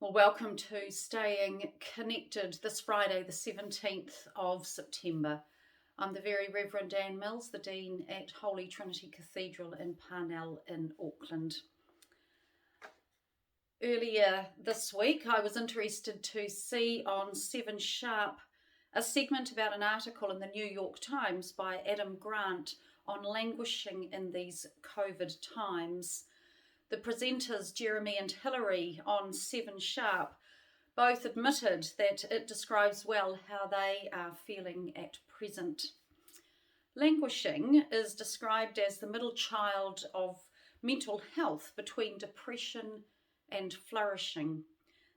Well, welcome to Staying Connected this Friday, the 17th of September. I'm the Very Reverend Anne Mills, the Dean at Holy Trinity Cathedral in Parnell in Auckland. Earlier this week, I was interested to see on 7 Sharp a segment about an article in the New York Times by Adam Grant on languishing in these COVID times. The presenters, Jeremy and Hilary, on 7 Sharp, both admitted that it describes well how they are feeling at present. Languishing is described as the middle child of mental health between depression and flourishing.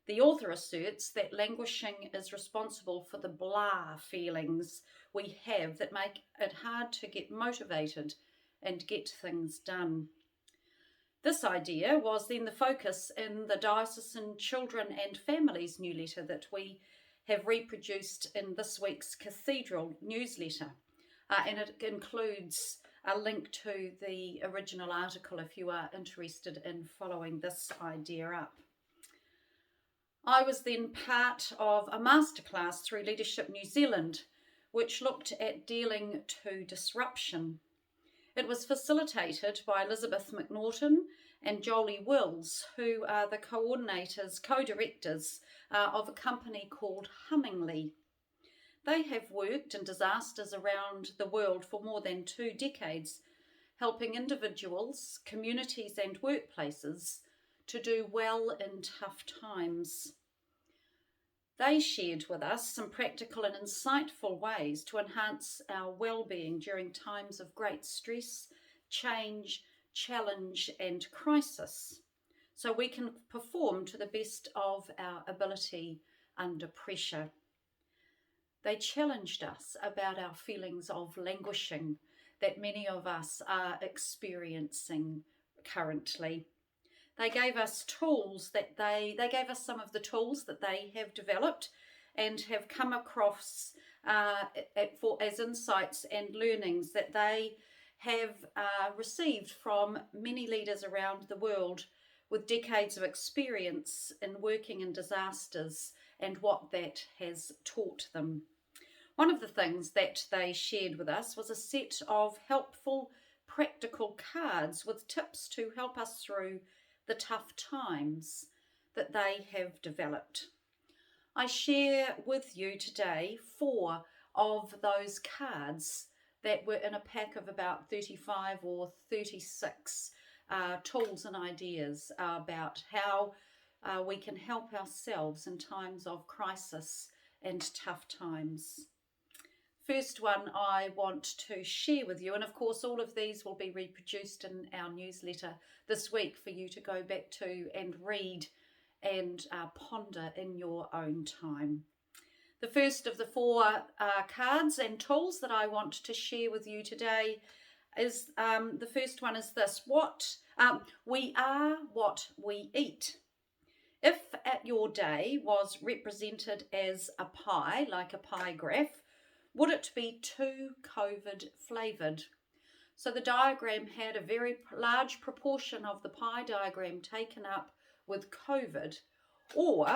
The author asserts that languishing is responsible for the blah feelings we have that make it hard to get motivated and get things done. This idea was then the focus in the Diocesan Children and Families newsletter that we have reproduced in this week's Cathedral newsletter. And it includes a link to the original article if you are interested in following this idea up. I was then part of a masterclass through Leadership New Zealand, which looked at dealing to disruption. It was facilitated by Elizabeth McNaughton and Jolie Wills, who are the co-directors of a company called Hummingly. They have worked in disasters around the world for more than 2 decades, helping individuals, communities and workplaces to do well in tough times. They shared with us some practical and insightful ways to enhance our well-being during times of great stress, change, challenge and crisis, so we can perform to the best of our ability under pressure. They challenged us about our feelings of languishing that many of us are experiencing currently. They gave us tools that they gave us some of the tools that they have developed and have come across as insights and learnings that they have received from many leaders around the world with decades of experience in working in disasters and what that has taught them. One of the things that they shared with us was a set of helpful, practical cards with tips to help us through the tough times that they have developed. I share with you today 4 of those cards that were in a pack of about 35 or 36 tools and ideas about how we can help ourselves in times of crisis and tough times. First one I want to share with you, and of course all of these will be reproduced in our newsletter this week for you to go back to and read and ponder in your own time. The first of the 4 cards and tools that I want to share with you today is, the first one is this: we are what we eat. If your day was represented as a pie, like a pie graph, would it be too COVID flavoured? So the diagram had a very large proportion of the pie diagram taken up with COVID, or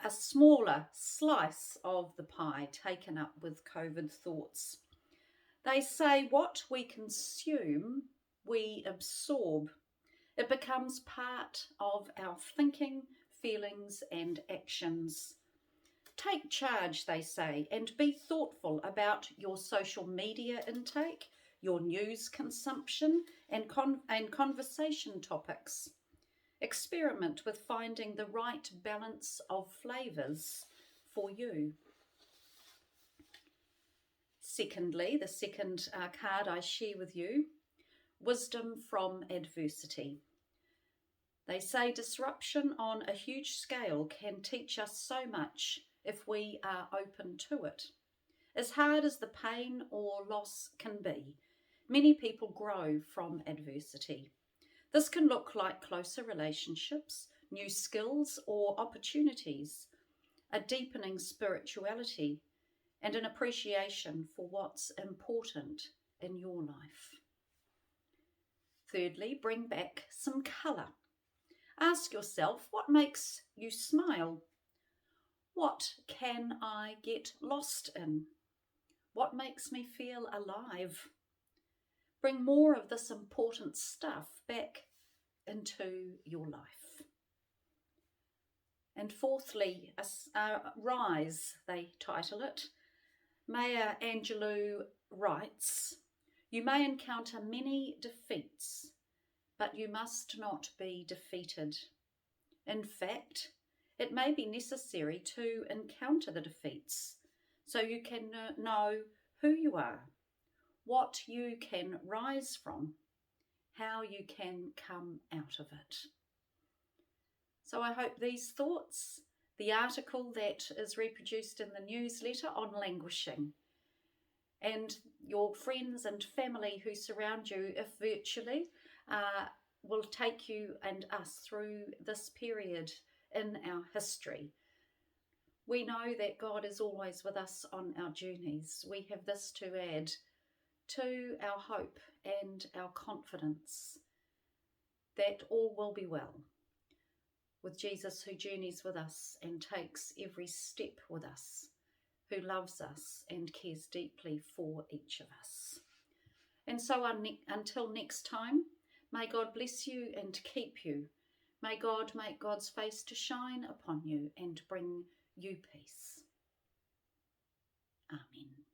a smaller slice of the pie taken up with COVID thoughts. They say what we consume, we absorb. It becomes part of our thinking, feelings and actions. Take charge, they say, and be thoughtful about your social media intake, your news consumption and conversation topics. Experiment with finding the right balance of flavours for you. Secondly, the second card I share with you, wisdom from adversity. They say disruption on a huge scale can teach us so much if we are open to it. As hard as the pain or loss can be, many people grow from adversity. This can look like closer relationships, new skills or opportunities, a deepening spirituality, and an appreciation for what's important in your life. Thirdly, bring back some colour. Ask yourself, what makes you smile? What can I get lost in? What makes me feel alive? Bring more of this important stuff back into your life. And fourthly, Rise, they title it. Maya Angelou writes, you may encounter many defeats, but you must not be defeated. In fact, it may be necessary to encounter the defeats so you can know who you are, what you can rise from, how you can come out of it. So I hope these thoughts, the article that is reproduced in the newsletter on languishing, and your friends and family who surround you, if virtually, will take you and us through this period in our history. We know that God is always with us on our journeys. We have this to add to our hope and our confidence that all will be well with Jesus, who journeys with us and takes every step with us, who loves us and cares deeply for each of us. And so until next time, may God bless you and keep you. May God make God's face to shine upon you and bring you peace. Amen.